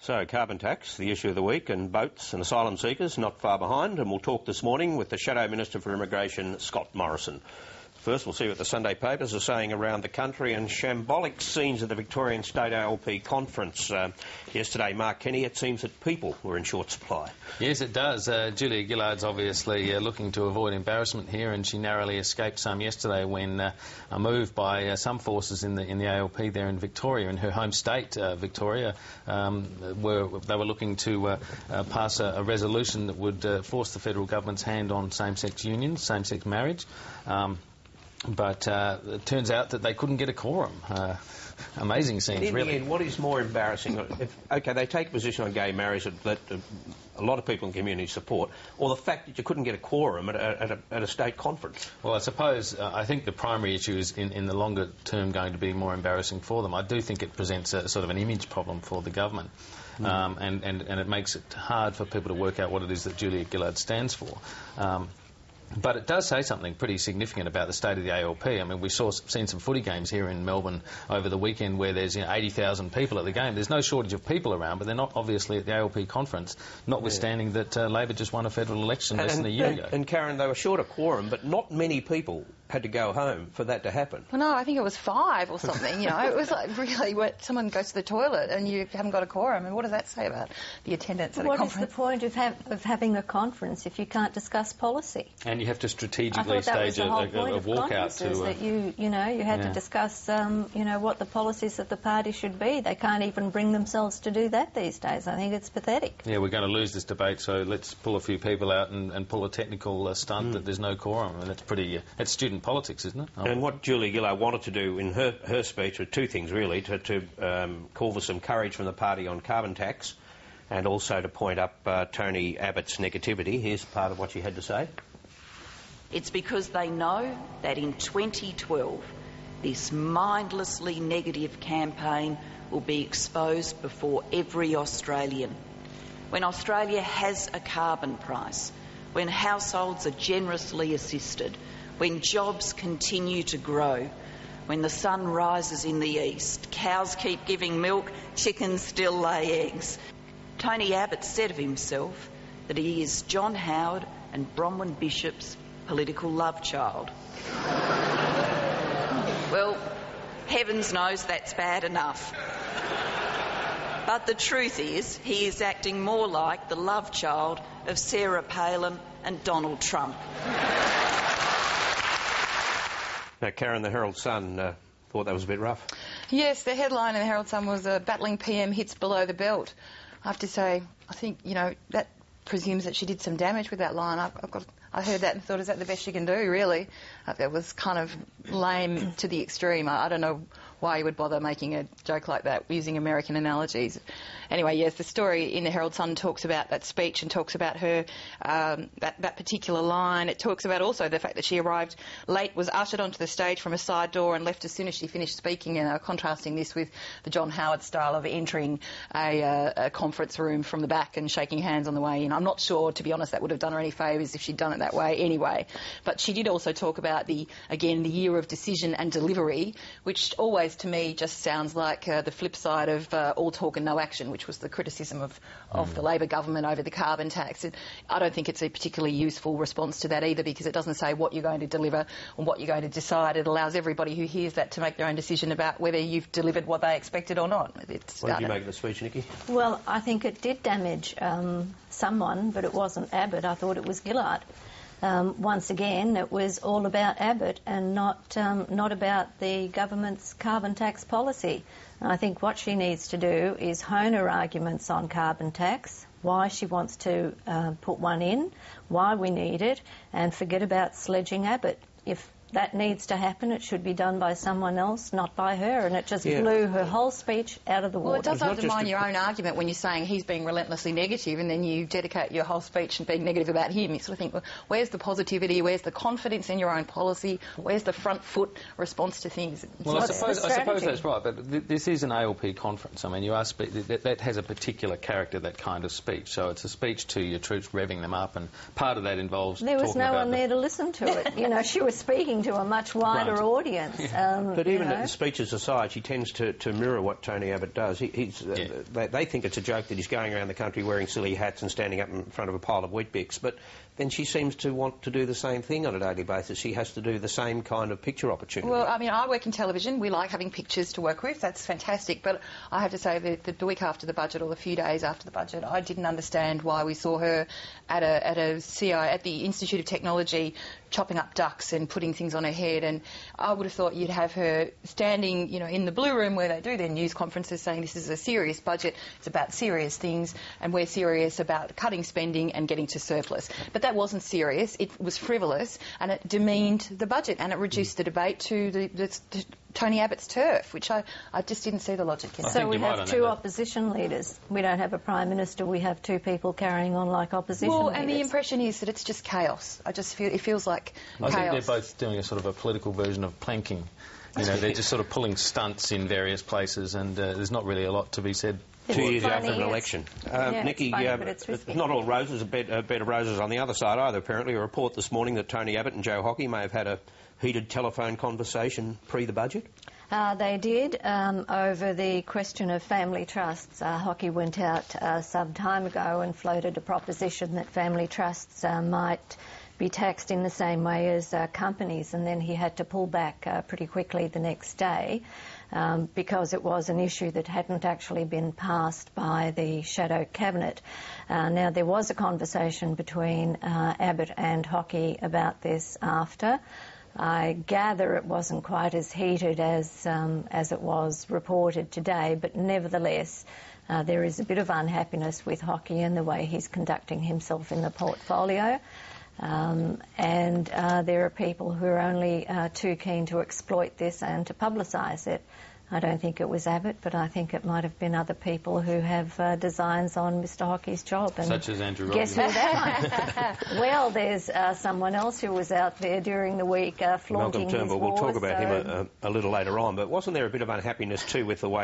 So, carbon tax, the issue of the week, and boats and asylum seekers not far behind, and we'll talk this morning with the Shadow Minister for Immigration, Scott Morrison. First, we'll see what the Sunday papers are saying around the country, and shambolic scenes at the Victorian State ALP conference. Yesterday, Mark Kenny, it seems that people were in short supply. Yes, it does. Julia Gillard's obviously looking to avoid embarrassment here, and she narrowly escaped some yesterday when a move by some forces in the ALP there in Victoria, in her home state, Victoria, they were looking to pass a resolution that would force the federal government's hand on same-sex unions, same-sex marriage. But it turns out that they couldn't get a quorum. Amazing scenes, really. In the end, what is more embarrassing? OK, they take a position on gay marriage that a lot of people in the community support, or the fact that you couldn't get a quorum at a state conference? Well, I suppose, I think the primary issue is in the longer term going to be more embarrassing for them. I do think it presents a sort of an image problem for the government. And it makes it hard for people to work out what it is that Julia Gillard stands for. But it does say something pretty significant about the state of the ALP. I mean, we've seen some footy games here in Melbourne over the weekend where there's 80,000 people at the game. There's no shortage of people around, but they're not obviously at the ALP conference, notwithstanding that Labor just won a federal election less than a year ago. And Karen, they were short a quorum, but not many people had to go home for that to happen. Well, no, I think it was 5 or something, you know. It was like really where someone goes to the toilet and you haven't got a quorum. And what does that say about the attendance at a conference? What is the point of having a conference if you can't discuss policy? And you have to strategically stage a walkout to... that you had to discuss, what the policies of the party should be. They can't even bring themselves to do that these days. I think it's pathetic. Yeah, we're going to lose this debate, so let's pull a few people out and pull a technical stunt that there's no quorum. I mean, that's pretty... it's student politics, isn't it? And what Julia Gillard wanted to do in her speech were two things, really, to call for some courage from the party on carbon tax and also to point up Tony Abbott's negativity. Here's part of what she had to say. It's because they know that in 2012 this mindlessly negative campaign will be exposed before every Australian. When Australia has a carbon price, when households are generously assisted, when jobs continue to grow, when the sun rises in the east, cows keep giving milk, chickens still lay eggs. Tony Abbott said of himself that he is John Howard and Bronwyn Bishop's political love child. Well, heavens knows that's bad enough. But the truth is, he is acting more like the love child of Sarah Palin and Donald Trump. Now, Karen, the Herald Sun thought that was a bit rough. Yes, the headline in the Herald Sun was battling PM hits below the belt. I have to say, I think, that presumes that she did some damage with that line. I heard that and thought, is that the best she can do, really? That was kind of lame to the extreme. I don't know why you would bother making a joke like that using American analogies. Anyway, yes, the story in the Herald Sun talks about that speech and talks about her, that particular line. It talks about also the fact that she arrived late, was ushered onto the stage from a side door and left as soon as she finished speaking, and contrasting this with the John Howard style of entering a conference room from the back and shaking hands on the way in. I'm not sure, to be honest, that would have done her any favours if she'd done it that way anyway. But she did also talk about the year of decision and delivery, which always to me just sounds like the flip side of all talk and no action, which was the criticism of the Labor government over the carbon tax. I don't think it's a particularly useful response to that either, because it doesn't say what you're going to deliver or what you're going to decide. It allows everybody who hears that to make their own decision about whether you've delivered what they expected or not. What did you make of the speech, Nikki? Well, I think it did damage someone, but it wasn't Abbott. I thought it was Gillard. Once again, it was all about Abbott and not about the government's carbon tax policy. And I think what she needs to do is hone her arguments on carbon tax, why she wants to put one in, why we need it, and forget about sledging Abbott. If that needs to happen, it should be done by someone else, not by her, and it just blew her whole speech out of the water. Well, it does undermine your own argument when you're saying he's being relentlessly negative, and then you dedicate your whole speech and being negative about him. You sort of think, well, where's the positivity, where's the confidence in your own policy, where's the front foot response to things? Well, I suppose that's right, but this is an ALP conference. I mean, that has a particular character, that kind of speech, so it's a speech to your troops, revving them up, and part of that involves there was no one there to listen to it. She was speaking speaking to a much wider audience. But even at the speeches aside, she tends to mirror what Tony Abbott does. They think it's a joke that he's going around the country wearing silly hats and standing up in front of a pile of Weet-Bix, but then she seems to want to do the same thing on a daily basis. She has to do the same kind of picture opportunity. Well, I mean, I work in television. We like having pictures to work with. That's fantastic. But I have to say that the week after the budget, or the few days after the budget, I didn't understand why we saw her at the Institute of Technology chopping up ducks and putting things on her head. And I would have thought you'd have her standing, you know, in the Blue Room where they do their news conferences, saying this is a serious budget, it's about serious things, and we're serious about cutting spending and getting to surplus. But that wasn't serious. It was frivolous, and it demeaned the budget, and it reduced the debate to the Tony Abbott's turf, which I just didn't see the logic in. So we have two opposition leaders. We don't have a Prime Minister. We have two people carrying on like opposition leaders. And the impression is that it's just chaos. I just feel it feels like chaos. I think they're both doing a sort of a political version of planking. You know, they're just sort of pulling stunts in various places, and there's not really a lot to be said. 2 years after an election. Nikki, not all roses, a bed of roses on the other side either, apparently. A report this morning that Tony Abbott and Joe Hockey may have had a heated telephone conversation pre the budget. They did, over the question of family trusts. Hockey went out some time ago and floated a proposition that family trusts might be taxed in the same way as companies, and then he had to pull back pretty quickly the next day. Because it was an issue that hadn't actually been passed by the shadow cabinet. Now, there was a conversation between Abbott and Hockey about this after. I gather it wasn't quite as heated as it was reported today, but nevertheless, there is a bit of unhappiness with Hockey and the way he's conducting himself in the portfolio. And there are people who are only too keen to exploit this and to publicise it. I don't think it was Abbott, but I think it might have been other people who have designs on Mr Hockey's job. And such as Andrew guess Robbins. who that might? Well, there's someone else who was out there during the week flaunting Malcolm Turnbull. his wars. We'll talk about him a little later on, but wasn't there a bit of unhappiness too with the way